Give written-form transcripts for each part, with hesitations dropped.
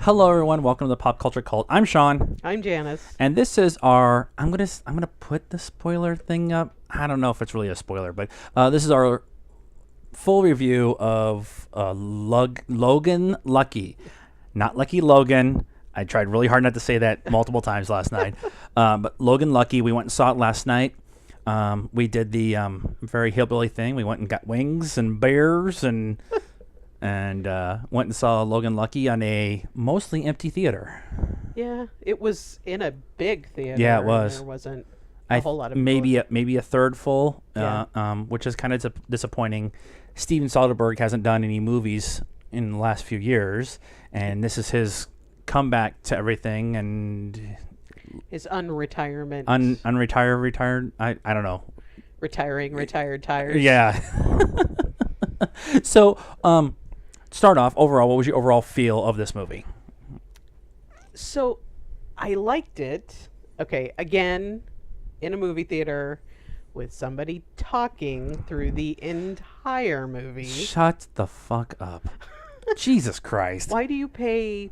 Hello, everyone. Welcome to the Pop Culture Cult. I'm Sean, I'm Janice. and this is our. I'm gonna put the spoiler thing up. I don't know if it's really a spoiler, but this is our full review of Logan Lucky, not Lucky Logan. I tried really hard not to say that multiple times last night, but Logan Lucky. We went and saw it last night. We did the very hillbilly thing. We went and got wings and bears and went and saw Logan Lucky on a mostly empty theater. Yeah, it was in a big theater. Yeah, it was. There wasn't a whole lot of maybe a third full, Yeah. which is kind of disappointing. Steven Soderbergh hasn't done any movies in the last few years, and this is his comeback to everything. And his unretirement. retired. I don't know. Retired tires. Yeah. So, start off overall. What was your overall feel of this movie? So, I liked it. Okay, again, in a movie theater with somebody talking through the entire movie. Shut the fuck up. Jesus Christ. Why do you pay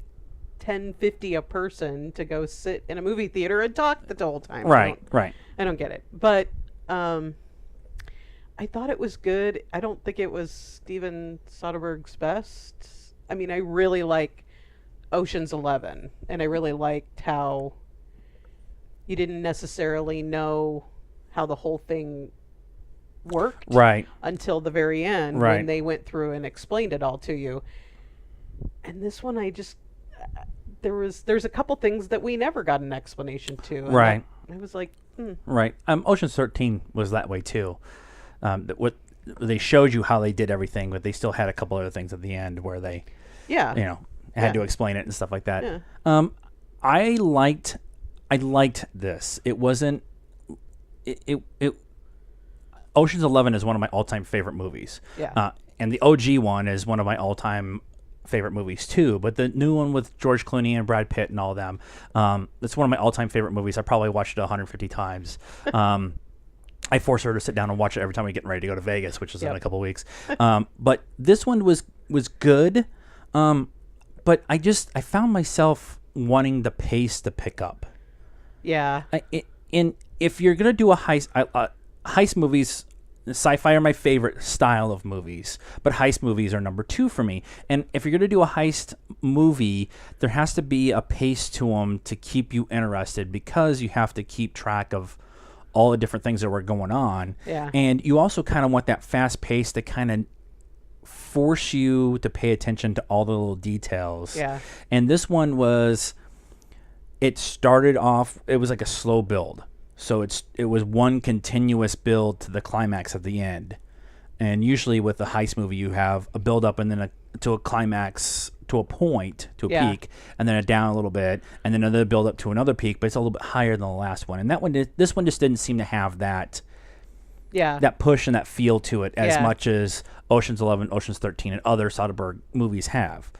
$10.50 a person to go sit in a movie theater and talk the whole time? Right. I don't get it. But I thought it was good. I don't think it was Steven Soderbergh's best. I mean, I really like Ocean's 11, and I really liked how you didn't necessarily know how the whole thing worked Right. until the very end Right. when they went through and explained it all to you. And this one, I just there's a couple things that we never got an explanation to. And Right. I was like, Right. Ocean's 13 was that way too. What they showed you how they did everything, but they still had a couple other things at the end where they, yeah, had Yeah. to explain it and stuff like that. Yeah. I liked this. It wasn't. It Ocean's 11 is one of my all-time favorite movies. Yeah. And the OG one is one of my all-time favorite movies too. But the new one with George Clooney and Brad Pitt and all them, it's one of my all-time favorite movies. I probably watched it 150 times. I force her to sit down and watch it every time we're getting ready to go to Vegas, which is in a couple of weeks. But this one was good. But I found myself wanting the pace to pick up. Yeah. If you're gonna do a heist, heist movies, sci-fi are my favorite style of movies, but heist movies are number 2 for me. And if you're gonna do a heist movie, there has to be a pace to them to keep you interested, because you have to keep track of all the different things that were going on. Yeah. And you also kind of want that fast pace to kind of force you to pay attention to all the little details. Yeah. And this one it started off, it was like a slow build. So it was one continuous build to the climax at the end. And usually with a heist movie, you have a build up and then to a climax, to a point, to a peak, and then a down a little bit, and then another build up to another peak, but it's a little bit higher than the last one. And this one just didn't seem to have that push and that feel to it as much as Ocean's 11, Ocean's 13, and other Soderbergh movies have.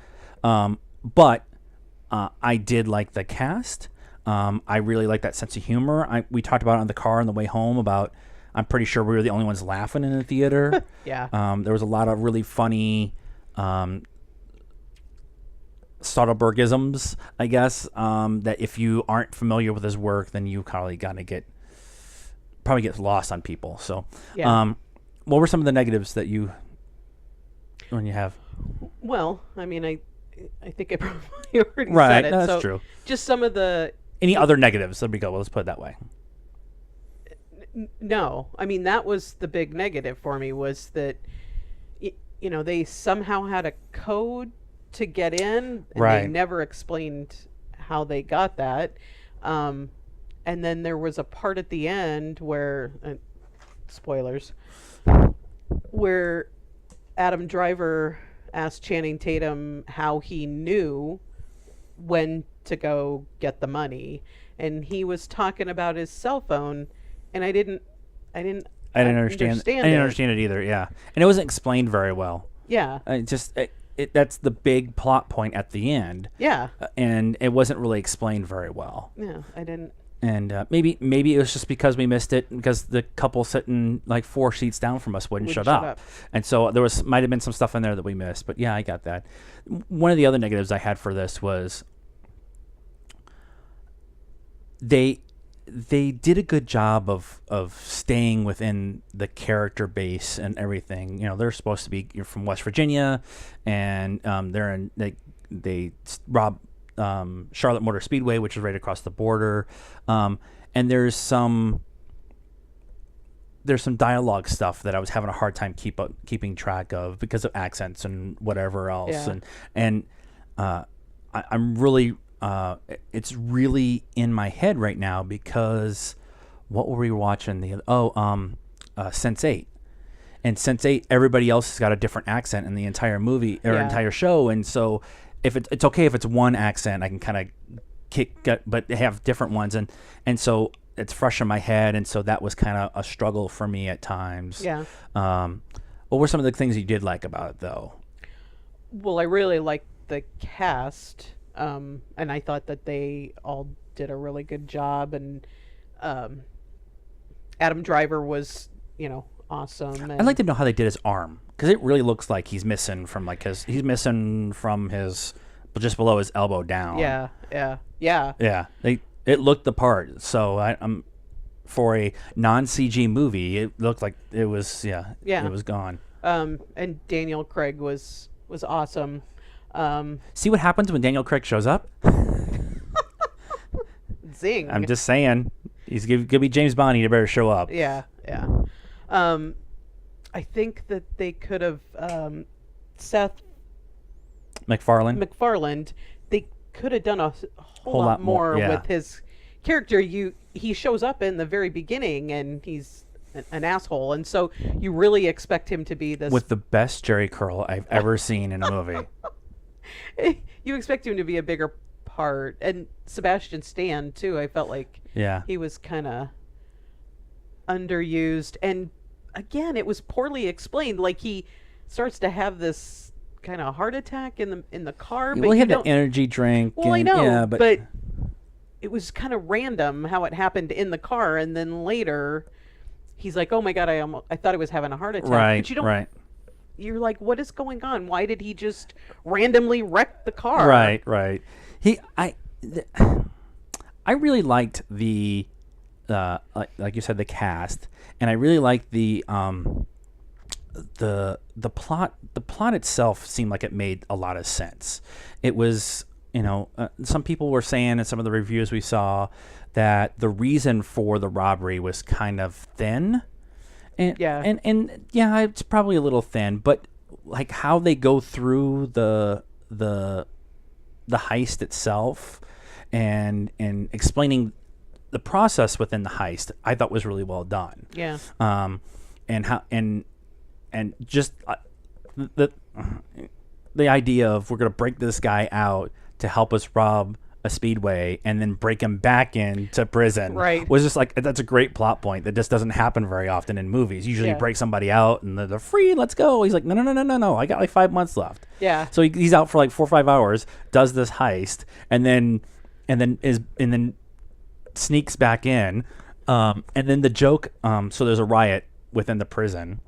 But I did like the cast. I really like that sense of humor. We talked about it in the car on the way home about, I'm pretty sure we were the only ones laughing in the theater. Yeah. There was a lot of really funny Soderberghisms, I guess, that if you aren't familiar with his work, then you probably get lost on people. So, what were some of the negatives that you have? Well, I mean, I think I probably already Right, said it. that's so true. Just some of the Any other negatives? There we go. Well, let's put it that way. No, I mean, that was the big negative for me, was that they somehow had a code to get in, and Right. they never explained how they got that. And then there was a part at the end where spoilers, where Adam Driver asked Channing Tatum how he knew when to go get the money, and he was talking about his cell phone, and I didn't understand it either. Yeah, and it wasn't explained very well. Yeah. That's the big plot point at the end. Yeah. And it wasn't really explained very well. Yeah, I didn't. And maybe it was just because we missed it because the couple sitting like 4 seats down from us wouldn't shut up. And so there might have been some stuff in there that we missed. But yeah, I got that. One of the other negatives I had for this was they did a good job of staying within the character base and everything. You know, they're supposed to be from West Virginia, and they rob Charlotte Motor Speedway, which is right across the border, and there's some dialogue stuff that I was having a hard time keeping track of because of accents and whatever else. And I'm really it's really in my head right now because what were we watching Sense8. And Sense8, everybody else has got a different accent in the entire movie or entire show, and so if it's okay if it's one accent, I can kind of but they have different ones, and so it's fresh in my head, and so that was kind of a struggle for me at times. Yeah. What were some of the things you did like about it, though? Well, I really liked the cast, and I thought that they all did a really good job, and Adam Driver was, awesome. And I'd like to know how they did his arm, because it really looks like he's missing from his just below his elbow down. Yeah. It looked the part. So I'm for a non-CG movie, it looked like it was it was gone. And Daniel Craig was awesome. See what happens when Daniel Craig shows up? Zing. I'm just saying, he's gonna be James Bond. He better show up. Yeah. I think that they could have Seth MacFarlane. They could have done a whole lot more with his character. He shows up in the very beginning, and he's an asshole, and so you really expect him to be this with the best Jerry curl I've ever seen in a movie. You expect him to be a bigger part, and Sebastian Stan too. I felt like he was kind of underused, and again, it was poorly explained. Like, he starts to have this kind of heart attack in the car. But he had that energy drink. Well, I know, but it was kind of random how it happened in the car, and then later he's like, "Oh my God, I thought I was having a heart attack." Right, but you don't. Right. You're like, what is going on? Why did he just randomly wreck the car? Right. I really liked the like you said, the cast, and I really liked the plot. The plot itself seemed like it made a lot of sense. It was, some people were saying in some of the reviews we saw that the reason for the robbery was kind of thin. And it's probably a little thin, but like how they go through the heist itself and explaining the process within the heist, I thought was really well done. Yeah. And how and just the idea of we're gonna break this guy out to help us rob a speedway and then break him back into prison was just like, that's a great plot point that just doesn't happen very often in movies. Usually you break somebody out and they're free, let's go. He's like, no, I got like 5 months left. Yeah. So he's out for like 4 or 5 hours, does this heist, and then sneaks back in, and then the joke, so there's a riot within the prison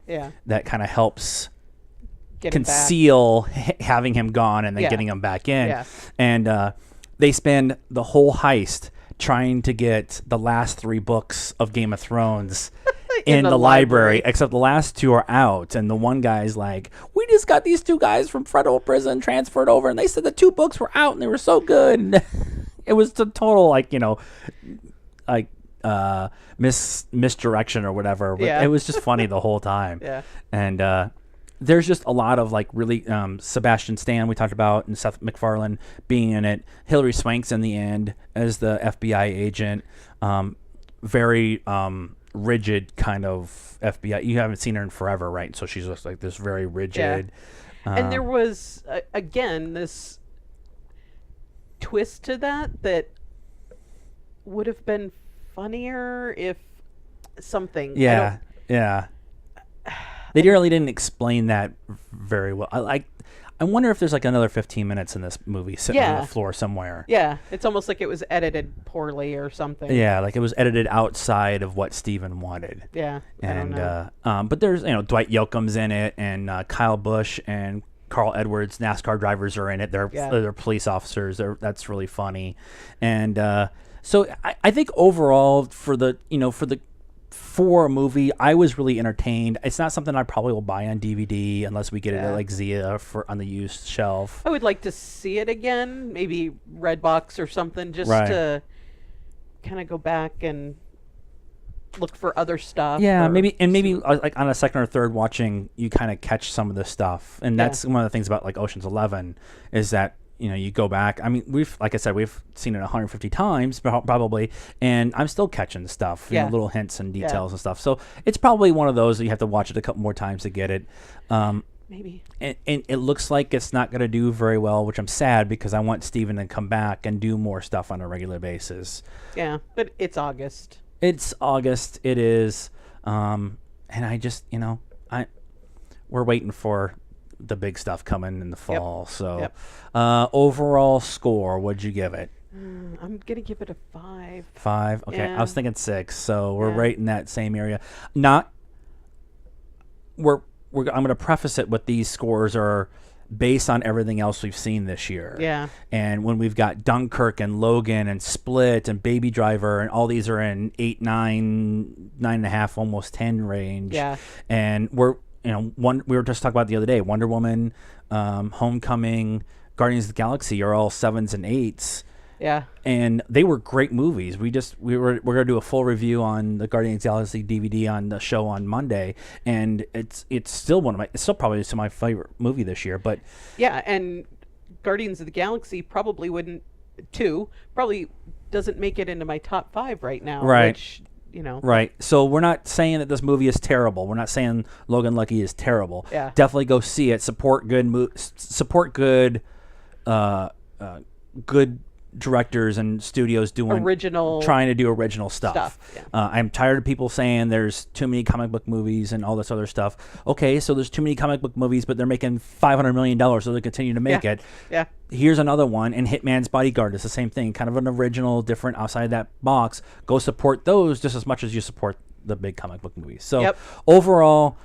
that kind of helps conceal having him gone and then getting him back in. And they spend the whole heist trying to get the last 3 books of Game of Thrones in the library, except the last 2 are out, and the one guy's like, we just got these 2 guys from federal prison transferred over, and they said the 2 books were out and they were so good. And it was a total misdirection or whatever, but it was just funny the whole time. And there's just a lot of like really Sebastian Stan we talked about, and Seth MacFarlane being in it. Hilary Swank's in the end as the FBI agent. Very rigid kind of FBI. You haven't seen her in forever, right? So she's just like this very rigid. And there was again this twist to that would have been funnier if something. They really didn't explain that very well. I wonder if there's like another 15 minutes in this movie sitting on Yeah. the floor somewhere. Yeah, it's almost like it was edited poorly or something. Yeah, like it was edited outside of what Steven wanted. Yeah, I don't And know. but there's Dwight Yoakam's in it, and Kyle Busch and Carl Edwards, NASCAR drivers, are in it. They're police officers. That's really funny, and so I think overall for for a movie, I was really entertained. It's not something I probably will buy on DVD unless we get it at like Zia on the used shelf. I would like to see it again, maybe Redbox or something, just Right. to kind of go back and look for other stuff. Yeah, or maybe like on a second or third watching, you kind of catch some of the stuff, and that's one of the things about like Ocean's 11 is that you go back. I mean, like I said, we've seen it 150 times probably, and I'm still catching stuff, little hints and details and stuff. So it's probably one of those that you have to watch it a couple more times to get it. maybe. And it looks like it's not going to do very well, which I'm sad because I want Steven to come back and do more stuff on a regular basis. Yeah, but it's August. It's August. It is, and I just we're waiting for the big stuff coming in the fall. So, overall score, what'd you give it? I'm gonna give it a 5. 5. Okay, Yeah. I was thinking 6. So we're Yeah. right in that same area. Not I'm going to preface it with these scores are based on everything else we've seen this year. Yeah. And when we've got Dunkirk and Logan and Split and Baby Driver and all these are in 8, 9, 9.5, almost 10 range. Yeah. And we were just talking about the other day, Wonder Woman, Homecoming, Guardians of the Galaxy are all 7s and 8s. Yeah. And they were great movies. We're gonna do a full review on the Guardians of the Galaxy DVD on the show on Monday, and it's still probably my favorite movie this year. But Yeah, and Guardians of the Galaxy probably doesn't make it into my top 5 right now. Right. Which, right, so we're not saying that this movie is terrible. We're not saying Logan Lucky is terrible. Yeah. Definitely go see it. Support good good directors and studios trying to do original stuff. Yeah. I'm tired of people saying there's too many comic book movies and all this other stuff. Okay, so there's too many comic book movies, but they're making $500 million, so they continue to make it. Yeah. Here's another one, and Hitman's Bodyguard is the same thing, kind of an original, different, outside that box. Go support those just as much as you support the big comic book movies. So overall,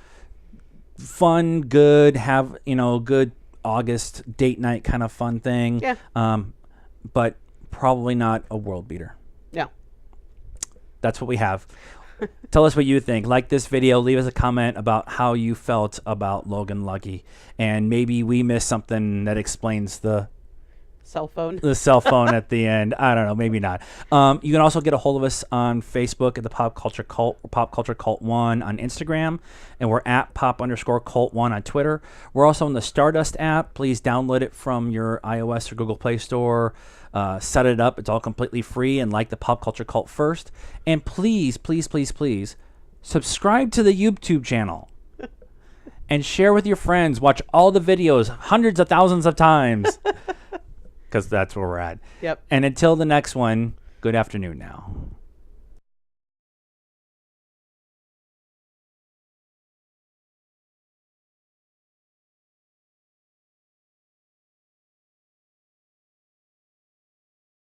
fun, good, have good August date night kind of fun thing. Yeah. But probably not a world beater. Yeah. That's what we have. Tell us what you think. Like this video. Leave us a comment about how you felt about Logan Lucky. And maybe we missed something that explains the Cell phone. at the end. I don't know. Maybe not. You can also get a hold of us on Facebook at the Pop Culture Cult, or Pop Culture Cult 1 on Instagram, and we're at Pop_Cult 1 on Twitter. We're also in the Stardust app. Please download it from your iOS or Google Play Store. Set it up. It's all completely free, and like the Pop Culture Cult first. And please, please, please, please subscribe to the YouTube channel. And share with your friends. Watch all the videos hundreds of thousands of times. Because that's where we're at. Yep. And until the next one, good afternoon now.